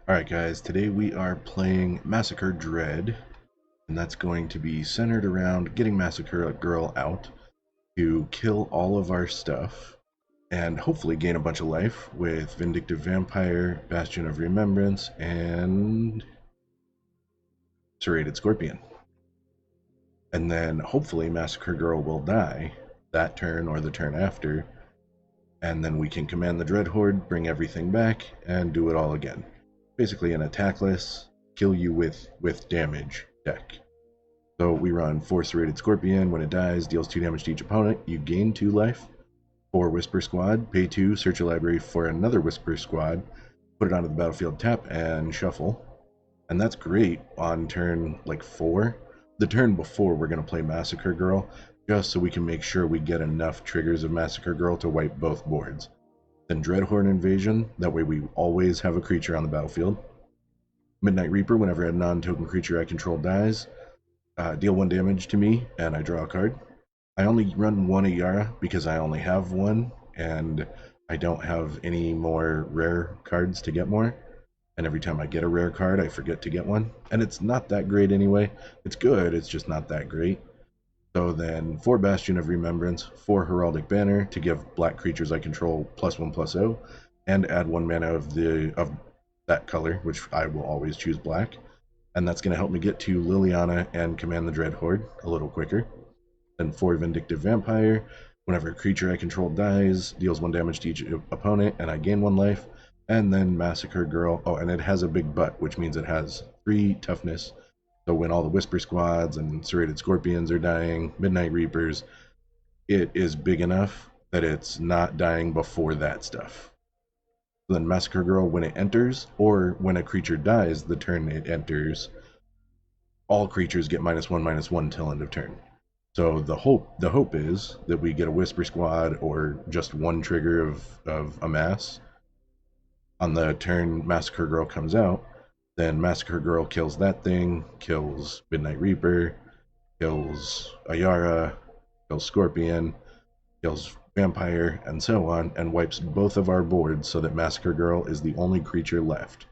Alright guys, today we are playing Massacre Dread, and that's going to be centered around getting Massacre Girl out to kill all of our stuff, and hopefully gain a bunch of life with Vindictive Vampire, Bastion of Remembrance, and Serrated Scorpion. And then hopefully Massacre Girl will die that turn or the turn after, and then we can command the dreadhorde, bring everything back, and do it all again. Basically an attackless, kill you with damage deck. So we run 4 Serrated Scorpion. When it dies, deals 2 damage to each opponent. You gain 2 life. 4 Whisper Squad, pay 2, search your library for another Whisper Squad, put it onto the battlefield, tap, and shuffle. And that's great on turn like 4. The turn before, we're going to play Massacre Girl, just so we can make sure we get enough triggers of Massacre Girl to wipe both boards. Then Dreadhorde Invasion, that way we always have a creature on the battlefield. Midnight Reaper, whenever a non-token creature I control dies, deal 1 damage to me, and I draw a card. I only run 1 Ayara because I only have 1, and I don't have any more rare cards to get more. And every time I get a rare card, I forget to get one. And it's not that great anyway. It's good, it's just not that great. So then 4 Bastion of Remembrance, 4 Heraldic Banner to give black creatures I control +1/+0, and add 1 mana of that color, which I will always choose black. And that's going to help me get to Liliana and command the Dreadhorde a little quicker. Then 4 Vindictive Vampire, whenever a creature I control dies, deals 1 damage to each opponent, and I gain 1 life. And then Massacre Girl, oh, and it has a big butt, which means it has 3 toughness. So when all the Whisper Squads and Serrated Scorpions are dying, Midnight Reapers, it is big enough that it's not dying before that stuff. So then Massacre Girl, when it enters, or when a creature dies the turn it enters, all creatures get -1/-1 till end of turn. So the hope is that we get a Whisper Squad or just 1 trigger of a mass. On the turn Massacre Girl comes out, then Massacre Girl kills that thing, kills Midnight Reaper, kills Ayara, kills Scorpion, kills Vampire, and so on, and wipes both of our boards so that Massacre Girl is the only creature left.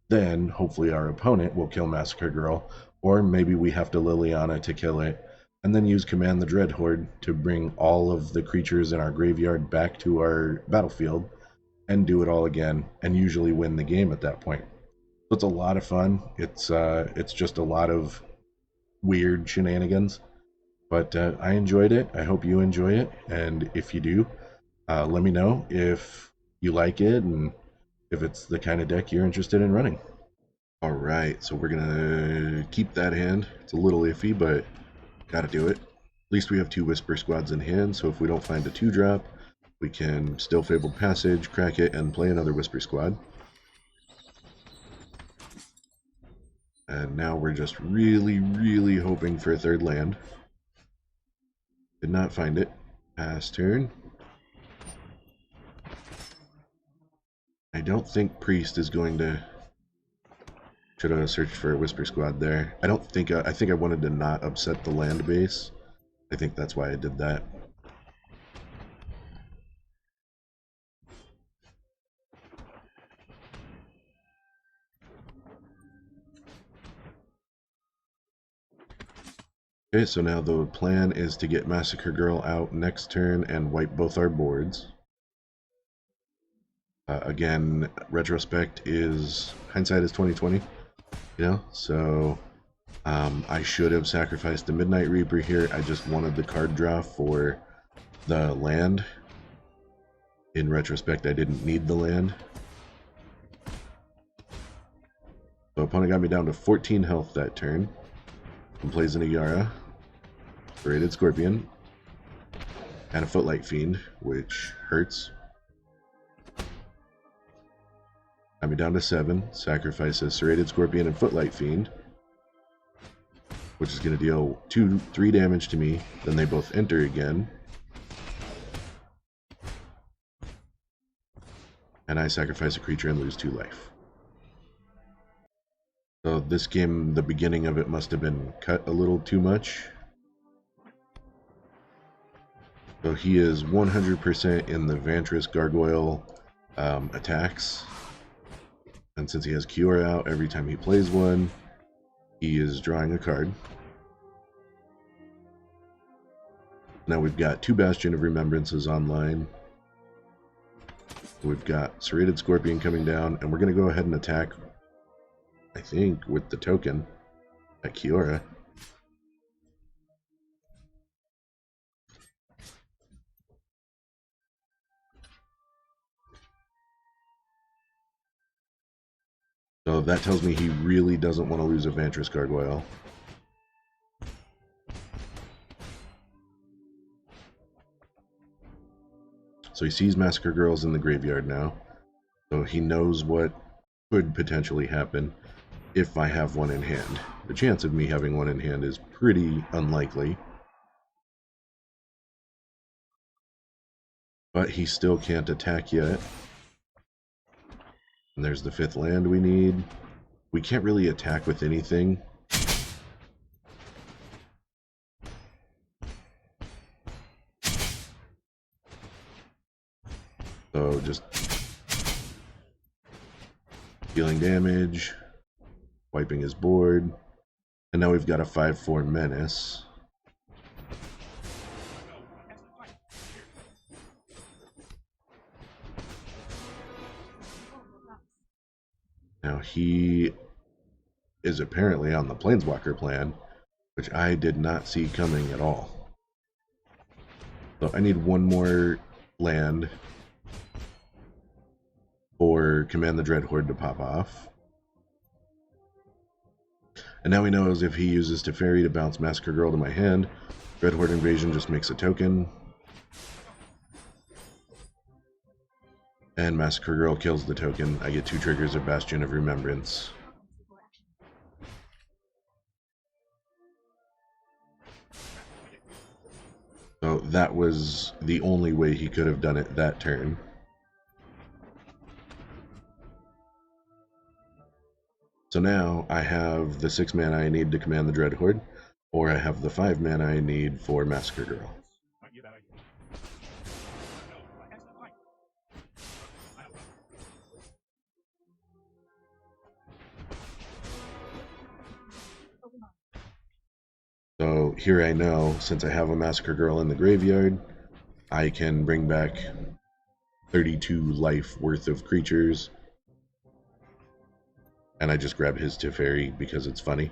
Then, hopefully our opponent will kill Massacre Girl, or maybe we have to Liliana to kill it, and then use Command the Dreadhorde to bring all of the creatures in our graveyard back to our battlefield, and do it all again, and usually win the game at that point. So it's a lot of fun. It's just a lot of weird shenanigans, but I enjoyed it. I hope you enjoy it, and if you do, let me know if you like it and if it's the kind of deck you're interested in running. All right, so we're gonna keep that hand. It's a little iffy, but gotta do it. At least we have 2 Whisper Squads in hand, so if we don't find a 2-drop, we can still Fabled Passage, crack it, and play another Whisper Squad. And now we're just really hoping for a 3rd land. Did not find it. Pass turn. I don't think Priest is going to... Should have searched for a Whisper Squad there. I think I wanted to not upset the land base. I think that's why I did that. Okay, so now the plan is to get Massacre Girl out next turn and wipe both our boards. Again, retrospect is... hindsight is 20/20, you know? So, I should have sacrificed the Midnight Reaper here. I just wanted the card draw for the land. In retrospect, I didn't need the land. So opponent got me down to 14 health that turn. And plays an Ayara, Serrated Scorpion, and a Footlight Fiend, which hurts. Got me down to 7, sacrifices Serrated Scorpion and Footlight Fiend, which is going to deal 3 damage to me. Then they both enter again. And I sacrifice a creature and lose 2 life. So this game, the beginning of it must have been cut a little too much. So he is 100% in the Vantress Gargoyle attacks. And since he has Kiora out, every time he plays one, he is drawing a card. Now we've got 2 Bastion of Remembrances online. We've got Serrated Scorpion coming down, and we're going to go ahead and attack, I think, with the token at Kiora. So that tells me he really doesn't want to lose a Vantress Gargoyle. So he sees Massacre Girls in the graveyard now. So he knows what could potentially happen if I have one in hand. The chance of me having one in hand is pretty unlikely. But he still can't attack yet. And there's the 5th land we need. We can't really attack with anything. So just dealing damage, wiping his board, and now we've got a 5/4 menace. Now he is apparently on the Planeswalker plan, which I did not see coming at all. So I need one more land for Command the Dreadhorde to pop off. And now he knows if he uses Teferi to bounce Massacre Girl to my hand, Dreadhorde Invasion just makes a token. And Massacre Girl kills the token. I get 2 triggers of Bastion of Remembrance. So that was the only way he could have done it that turn. So now I have the 6 mana I need to command the Dreadhorde, or I have the 5 mana I need for Massacre Girl. So here I know, since I have a Massacre Girl in the graveyard, I can bring back 32 life worth of creatures. And I just grab his Teferi because it's funny.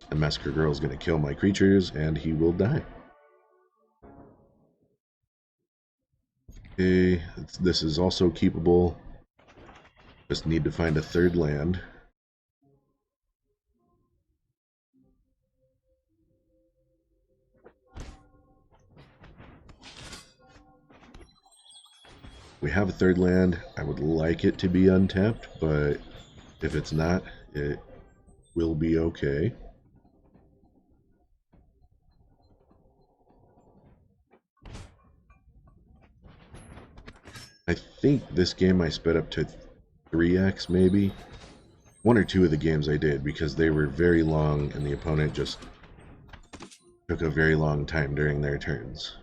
The Massacre Girl is going to kill my creatures, and he will die. Okay, this is also keepable. Just need to find a 3rd land. We have a 3rd land. I would like it to be untapped, but if it's not, it will be okay. I think this game I sped up to 3x maybe. 1 or 2 of the games I did because they were very long and the opponent just took a very long time during their turns.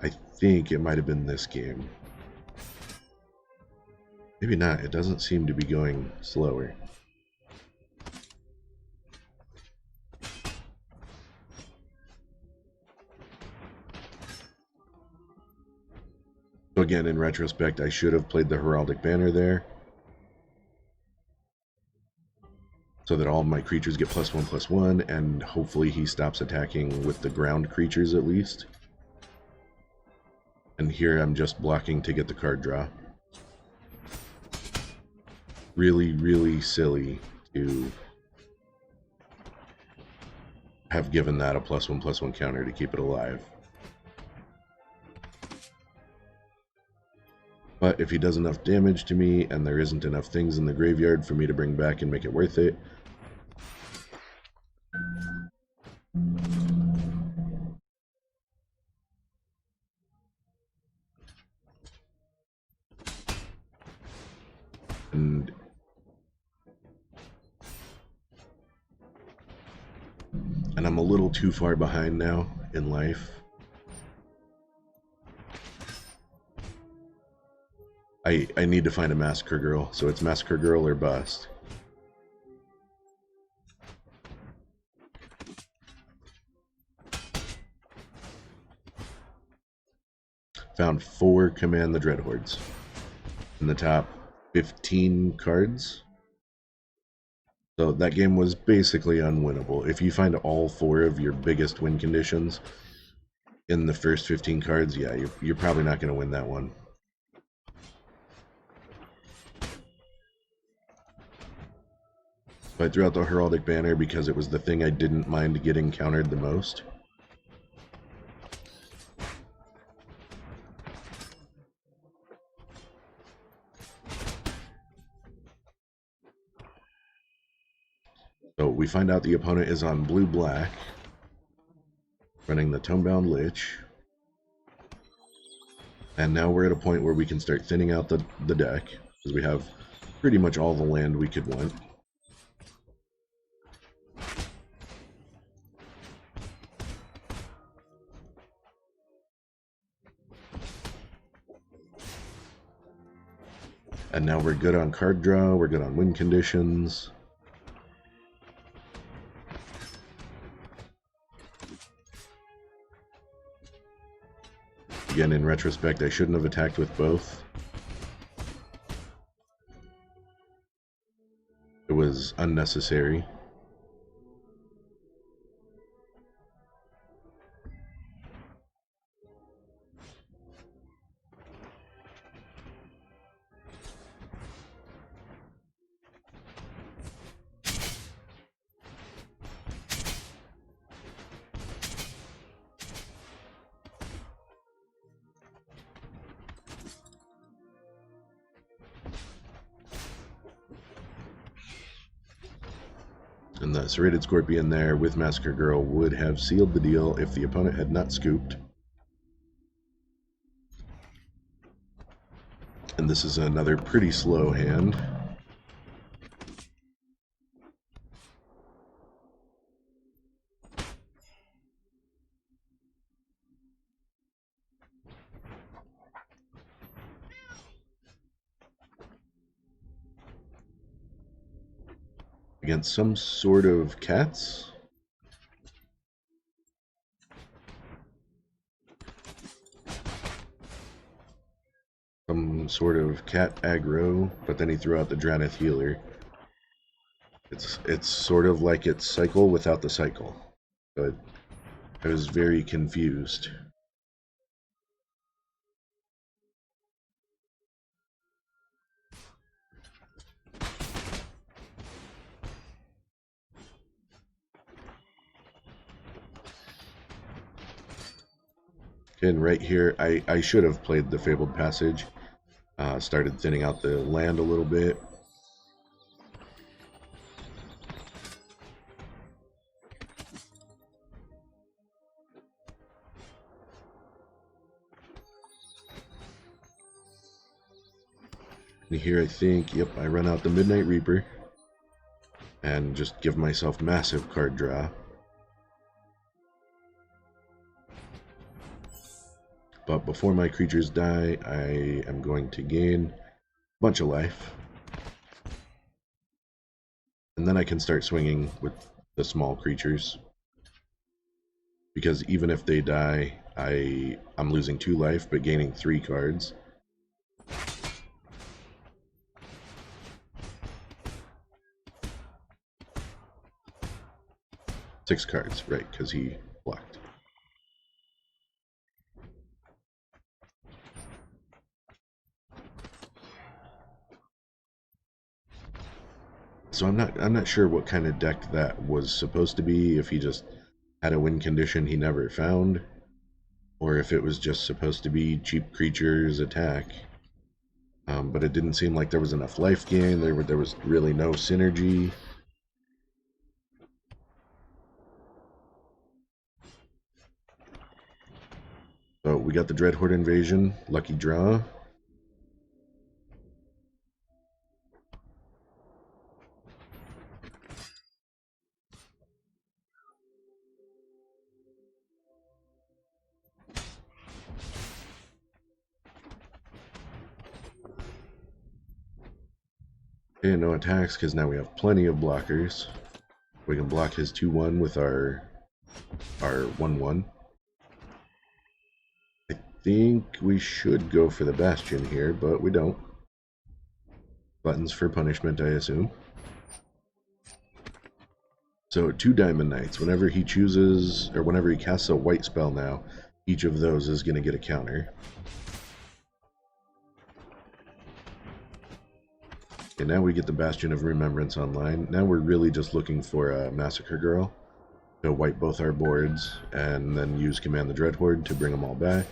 I think it might have been this game. Maybe not. It doesn't seem to be going slower. So again, in retrospect, I should have played the Heraldic Banner there, so that all of my creatures get +1/+1, and hopefully he stops attacking with the ground creatures at least. And here I'm just blocking to get the card draw. Really, really silly to have given that a +1/+1 counter to keep it alive. But if he does enough damage to me and there isn't enough things in the graveyard for me to bring back and make it worth it, and I'm a little too far behind now in life. I need to find a Massacre Girl, so it's Massacre Girl or bust. Found 4 Command the Dreadhordes in the top 15 cards. So that game was basically unwinnable. If you find all 4 of your biggest win conditions in the first 15 cards, yeah, you're probably not going to win that one. But I threw out the Heraldic Banner because it was the thing I didn't mind getting countered the most. So we find out the opponent is on blue-black, running the Tomebound Lich. And now we're at a point where we can start thinning out the deck, because we have pretty much all the land we could want. And now we're good on card draw, we're good on win conditions. Again, in retrospect, I shouldn't have attacked with both. It was unnecessary. And the Serrated Scorpion there with Massacre Girl would have sealed the deal if the opponent had not scooped. And this is another pretty slow hand. Against some sort of cats. Some sort of cat aggro, but then he threw out the Dranith healer. It's sort of like its cycle without the cycle. But I was very confused. And right here, I should have played the Fabled Passage. Started thinning out the land a little bit. And here I think, yep, I run out the Midnight Reaper. And just give myself massive card draw. But before my creatures die, I am going to gain a bunch of life. And then I can start swinging with the small creatures. Because even if they die, I'm losing 2 life, but gaining 3 cards. Six cards, right, because he blocked. So I'm not sure what kind of deck that was supposed to be, if he just had a win condition he never found, or if it was just supposed to be cheap creatures attack. But it didn't seem like there was enough life gain, there was really no synergy. So we got the Dreadhorde Invasion, lucky draw. Okay, no attacks because now we have plenty of blockers. We can block his 2-1 with our 1-1. I think we should go for the Bastion here, but we don't. Buttons for punishment, I assume. So 2 Diamond Knights. Whenever he chooses, or whenever he casts a white spell now, each of those is going to get a counter. And now we get the Bastion of Remembrance online. Now we're really just looking for a Massacre Girl to wipe both our boards, and then use Command the Dreadhorde to bring them all back.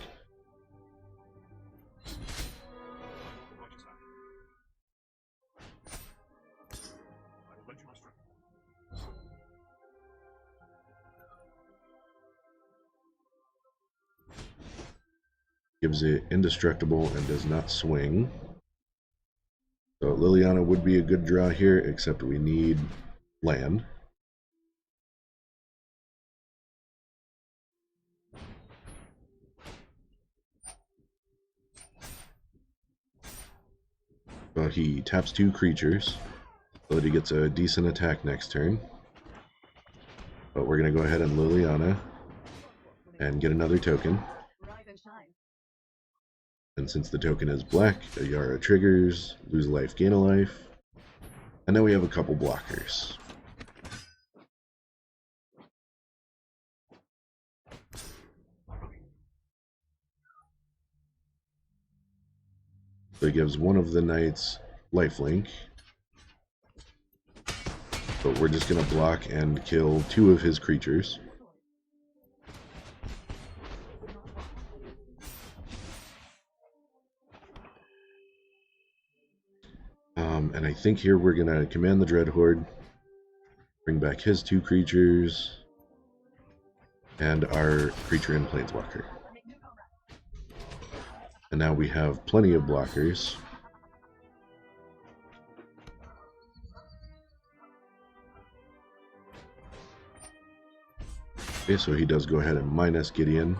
Gives it indestructible and does not swing. So Liliana would be a good draw here, except we need land. So he taps 2 creatures, so that he gets a decent attack next turn. But we're going to go ahead and Liliana and get another token. And since the token is black, a Yara triggers, lose a life, gain a life. And then we have a couple blockers. So it gives one of the knights lifelink. But we're just going to block and kill 2 of his creatures. And I think here we're going to command the Dreadhorde, bring back his 2 creatures, and our creature in Planeswalker. And now we have plenty of blockers. Okay, so he does go ahead and minus Gideon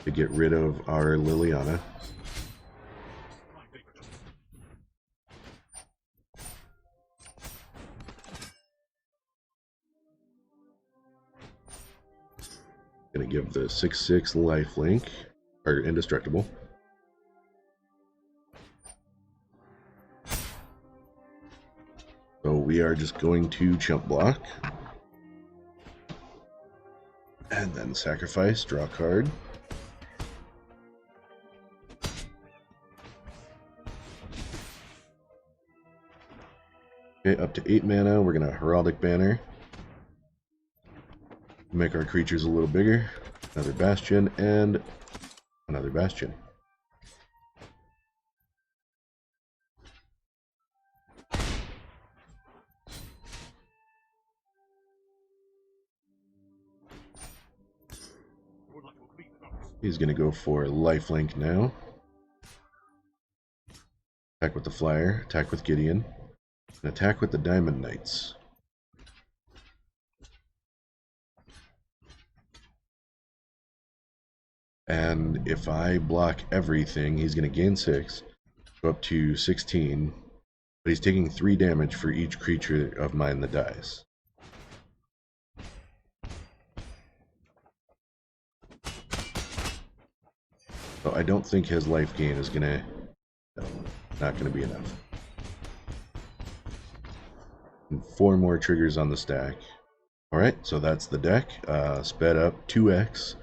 to get rid of our Liliana. Gonna give the 6/6 lifelink, or indestructible. So we are just going to chump block. And then sacrifice, draw a card. Okay, up to 8 mana, we're gonna Heraldic Banner. Make our creatures a little bigger. Another Bastion and another Bastion. He's going to go for lifelink now. Attack with the Flyer, attack with Gideon, and attack with the Diamond Knights. And if I block everything, he's going to gain 6, go up to 16, but he's taking 3 damage for each creature of mine that dies. So I don't think his life gain is gonna, not gonna be enough. And 4 more triggers on the stack. Alright, so that's the deck, sped up 2x.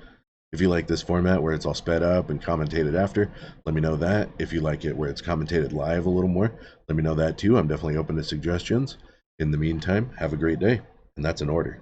If you like this format where it's all sped up and commentated after, let me know that. If you like it where it's commentated live a little more, let me know that too. I'm definitely open to suggestions. In the meantime, have a great day, and that's an order.